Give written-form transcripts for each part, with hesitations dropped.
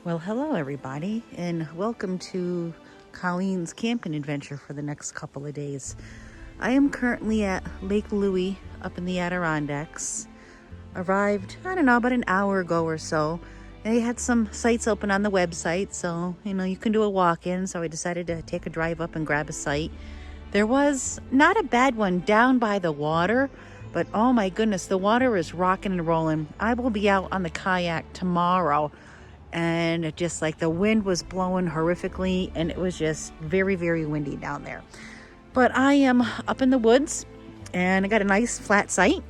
Well, hello everybody, and welcome to Colleen's camping adventure for the next couple of days. I am currently at Lake Lewey up in the Adirondacks. Arrived, I don't know, about an hour ago or so. And they had some sites open on the website, so you can do a walk-in. So I decided to take a drive up and grab a site. There was not a bad one down by the water, but oh my goodness, the water is rocking and rolling. I will be out on the kayak tomorrow, and it just like the wind was blowing horrifically, and it was just very, very windy down there. But I am up in the woods, and I got a nice flat site.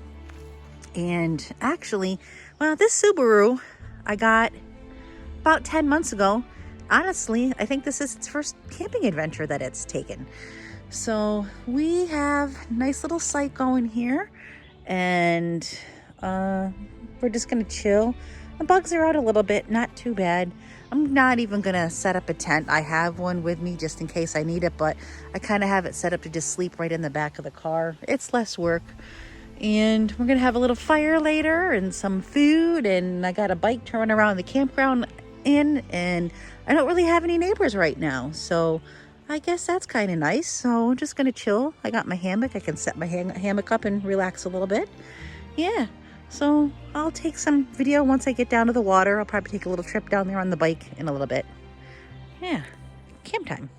And actually, well, this Subaru I got about 10 months ago. Honestly, I think this is its first camping adventure that it's taken. So we have a nice little site going here, and we're just gonna chill. The bugs are out a little bit, not too bad. I'm not even gonna set up a tent. I have one with me just in case I need it, but I kind of have it set up to just sleep right in the back of the car. It's less work. And we're gonna have a little fire later and some food, and I got a bike to run around the campground in, and I don't really have any neighbors right now, so I guess that's kind of nice. So I'm just gonna chill. I got my hammock. I can set my hammock up and relax a little bit. Yeah. So I'll take some video once I get down to the water. I'll probably take a little trip down there on the bike in a little bit. Yeah, camp time.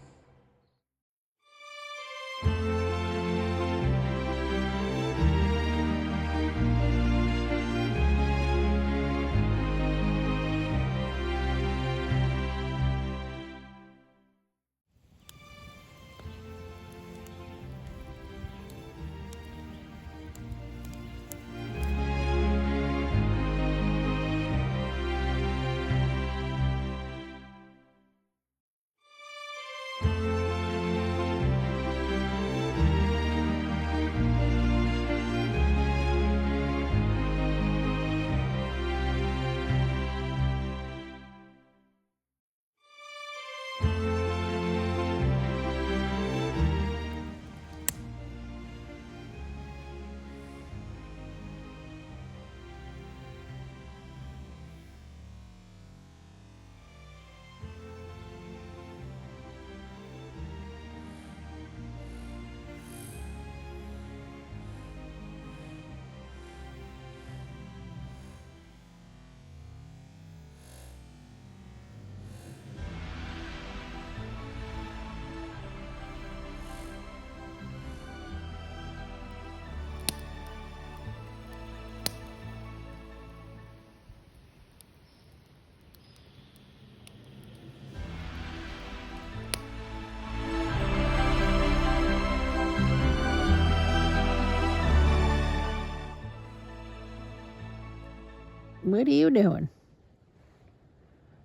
What are you doing?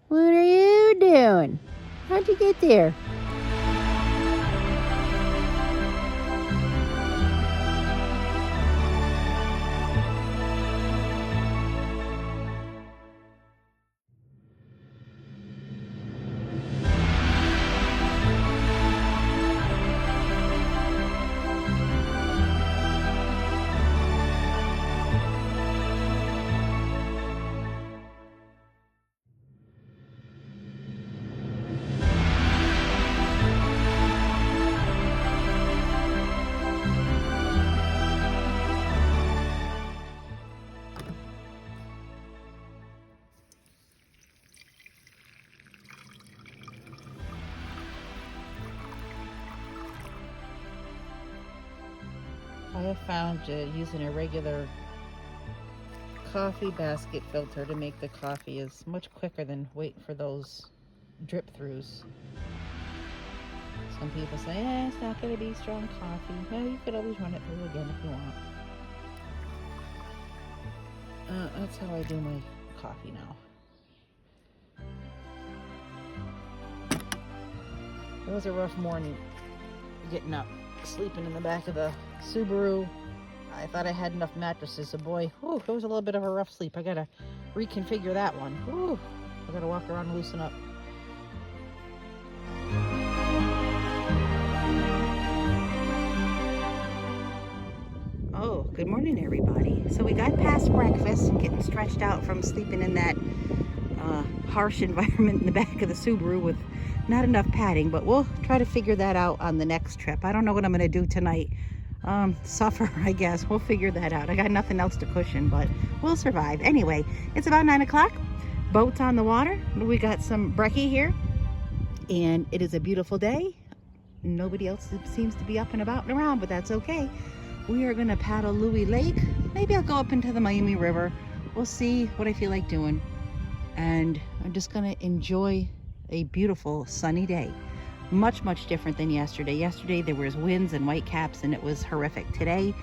What are you doing? How'd you get there? I have found using a regular coffee basket filter to make the coffee is much quicker than waiting for those drip throughs. Some people say, it's not going to be strong coffee. Well, you could always run it through again if you want. That's how I do my coffee now. It was a rough morning getting up, sleeping in the back of the Subaru. I thought I had enough mattresses, so boy, whew, it was a little bit of a rough sleep. I gotta reconfigure that one. Whew, I gotta walk around and loosen up. Oh, good morning everybody. So we got past breakfast and getting stretched out from sleeping in that a harsh environment in the back of the Subaru with not enough padding, but we'll try to figure that out on the next trip. I don't know what I'm going to do tonight. Suffer, I guess. We'll figure that out. I got nothing else to cushion, but we'll survive. Anyway, it's about 9 o'clock. Boat's on the water. We got some brekkie here, and it is a beautiful day. Nobody else seems to be up and about and around, but that's okay. We are going to paddle Lewey Lake. Maybe I'll go up into the Miami River. We'll see what I feel like doing. And I'm just going to enjoy a beautiful sunny day. Much different than yesterday. Yesterday there was winds and white caps and it was horrific. Today,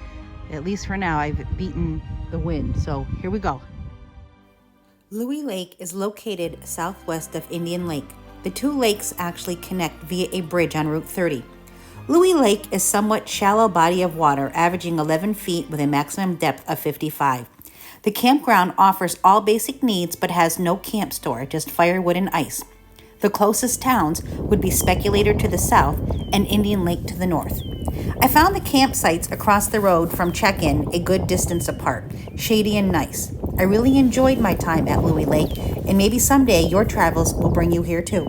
at least for now, I've beaten the wind. So here we go. Lewey Lake is located southwest of Indian Lake. The two lakes actually connect via a bridge on Route 30. Lewey Lake is a somewhat shallow body of water, averaging 11 feet with a maximum depth of 55. The campground offers all basic needs but has no camp store, just firewood and ice. The closest towns would be Speculator to the south and Indian Lake to the north. I found the campsites across the road from check-in a good distance apart, shady and nice. I really enjoyed my time at Lewey Lake, and maybe someday your travels will bring you here too.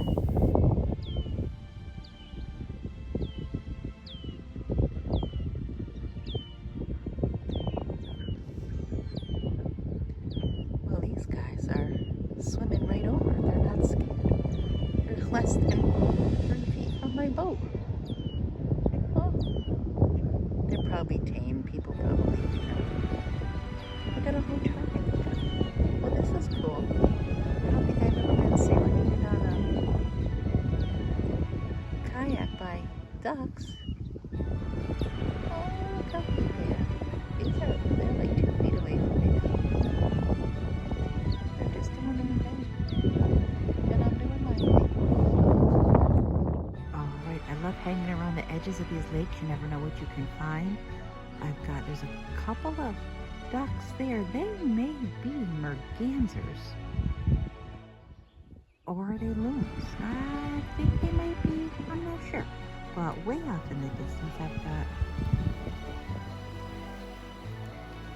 Well, these guys are swimming right over. They're not scared. They're less than 3 feet from my boat. Oh, they're probably tame. People probably do that. Look at a whole tribe. Well, this is cool. I don't think I've ever been serenaded on a kayak by ducks. Oh, look how cute they are. They're like 2 feet away from me now. They're just doing their thing. And I'm doing my thing. Alright, I love hanging around the edges of these lakes. You never know what you can find. There's a couple of ducks there. They may be mergansers. Or are they loons? I think they might be. I'm not sure. But way off in the distance, I've got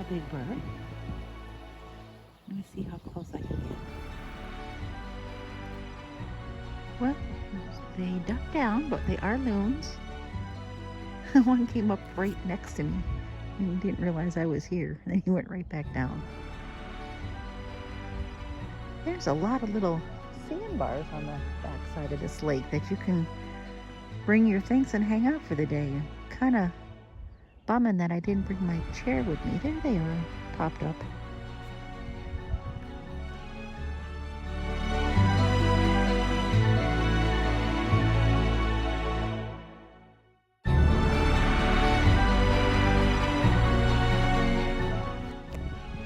a big bird. Let me see how close I can get. Well, they ducked down, but they are loons. One came up right next to me. And he didn't realize I was here. Then he went right back down. There's a lot of little sandbars on the back side of this lake that you can bring your things and hang out for the day. Kind of bumming that I didn't bring my chair with me. There they are, popped up.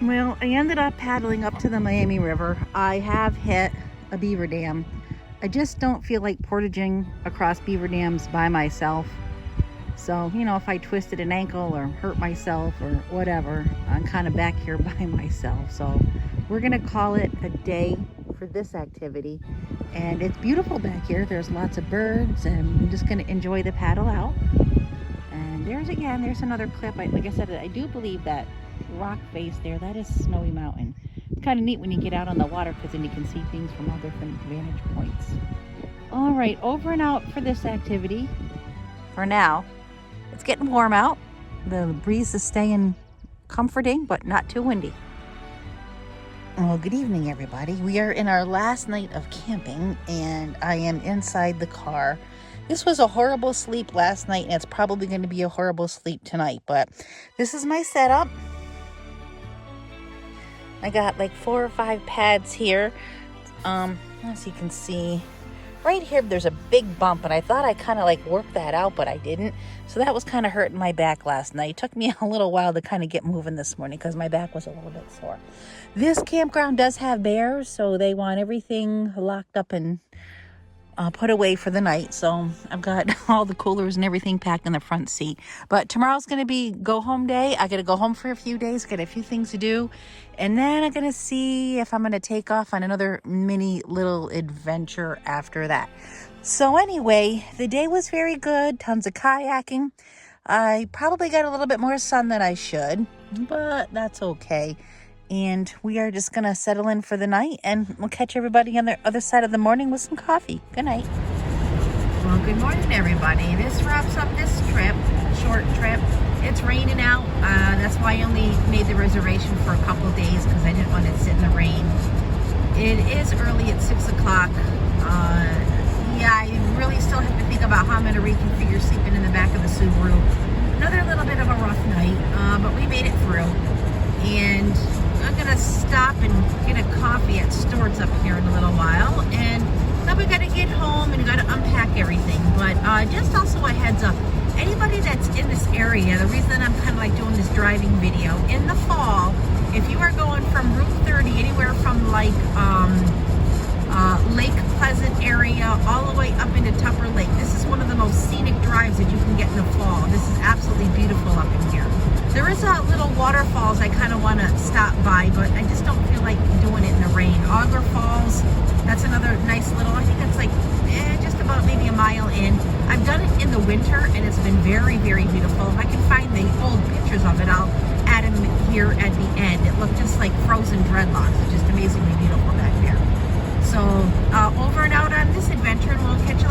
Well, I ended up paddling up to the Miami River. I have hit a beaver dam. I just don't feel like portaging across beaver dams by myself. So, you know, if I twisted an ankle or hurt myself or whatever, I'm kind of back here by myself. So we're going to call it a day for this activity. And it's beautiful back here. There's lots of birds, and I'm just going to enjoy the paddle out. And there's another cliff. Like I said, I do believe that rock face there, that is Snowy Mountain. It's kind of neat when you get out on the water because then you can see things from all different vantage points. All right, over and out for this activity. For now, it's getting warm out. The breeze is staying comforting, but not too windy. Well, good evening, everybody. We are in our last night of camping, and I am inside the car. This was a horrible sleep last night, and it's probably going to be a horrible sleep tonight, but this is my setup. I got like 4 or 5 pads here. As you can see, right here there's a big bump, and I thought I kind of like worked that out, but I didn't. So that was kind of hurting my back last night. It took me a little while to kind of get moving this morning because my back was a little bit sore. This campground does have bears, so they want everything locked up and put away for the night. So I've got all the coolers and everything packed in the front seat. But tomorrow's going to be go home day. I got to go home for a few days, got a few things to do. And then I'm going to see if I'm going to take off on another mini little adventure after that. So anyway, the day was very good. Tons of kayaking. I probably got a little bit more sun than I should, but that's okay. And we are just going to settle in for the night, and we'll catch everybody on the other side of the morning with some coffee. Good night. Well, good morning, everybody. This wraps up this trip, short trip. It's raining out. That's why I only made the reservation for a couple days, because I didn't want it to sit in the rain. It is early at 6 o'clock. Yeah, I really still have to think about how I'm going to reconfigure sleeping in the back of the Subaru. Another little bit of a rough night, but we made it through. And I'm going to stop and get a coffee at Stewart's up here in a little while. And then we got to get home and got to unpack everything. But just also a heads up, anybody that's in this area, the reason that I'm kind of like doing this driving video, in the fall, if you are going from Route 30, anywhere from like Lake Pleasant area all the way up into Tupper Lake, this is one of the most scenic drives that you can get in the fall. This is absolutely beautiful up in here. There is a little waterfalls I kind of want to stop by, but I just don't feel like doing it in the rain. Auger Falls, that's another nice little, I think that's like just about maybe a mile in. I've done it in the winter and it's been very, very beautiful. If I can find the old pictures of it, I'll add them here at the end. It looked just like frozen dreadlocks. It's just amazingly beautiful back there. So over and out on this adventure, and we'll catch you